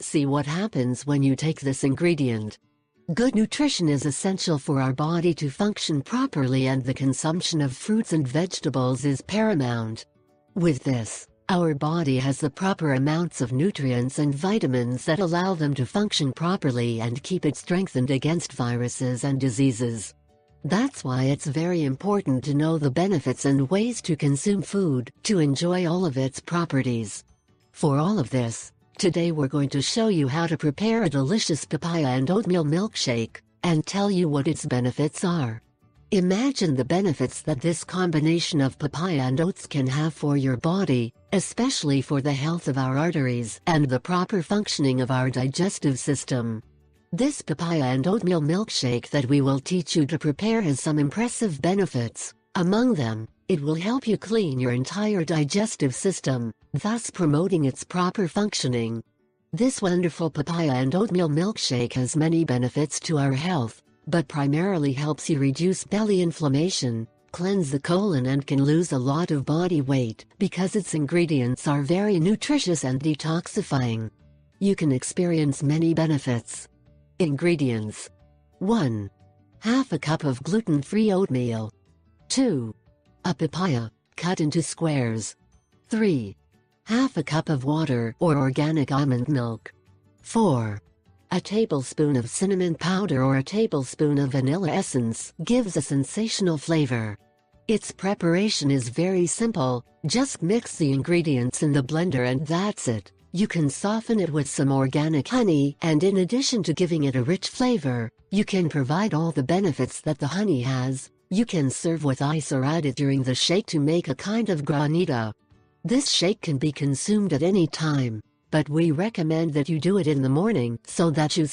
see what happens when you take this ingredient. Good nutrition is essential for our body to function properly, and the consumption of fruits and vegetables is paramount. With this, our body has the proper amounts of nutrients and vitamins that allow them to function properly and keep it strengthened against viruses and diseases. That's why it's very important to know the benefits and ways to consume food to enjoy all of its properties. For all of this, today we're going to show you how to prepare a delicious papaya and oatmeal milkshake, and tell you what its benefits are. Imagine the benefits that this combination of papaya and oats can have for your body, especially for the health of our arteries and the proper functioning of our digestive system. This papaya and oatmeal milkshake that we will teach you to prepare has some impressive benefits. Among them, it will help you clean your entire digestive system, thus promoting its proper functioning. This wonderful papaya and oatmeal milkshake has many benefits to our health, but primarily helps you reduce belly inflammation, cleanse the colon, and can lose a lot of body weight because its ingredients are very nutritious and detoxifying. You can experience many benefits. Ingredients: 1. Half a cup of gluten-free oatmeal. 2. A papaya, cut into squares. 3. Half a cup of water or organic almond milk. 4. A tablespoon of cinnamon powder or a tablespoon of vanilla essence gives a sensational flavor. Its preparation is very simple, just mix the ingredients in the blender and that's it. You can soften it with some organic honey, and in addition to giving it a rich flavor, you can provide all the benefits that the honey has. You can serve with ice or add it during the shake to make a kind of granita. This shake can be consumed at any time, but we recommend that you do it in the morning so that you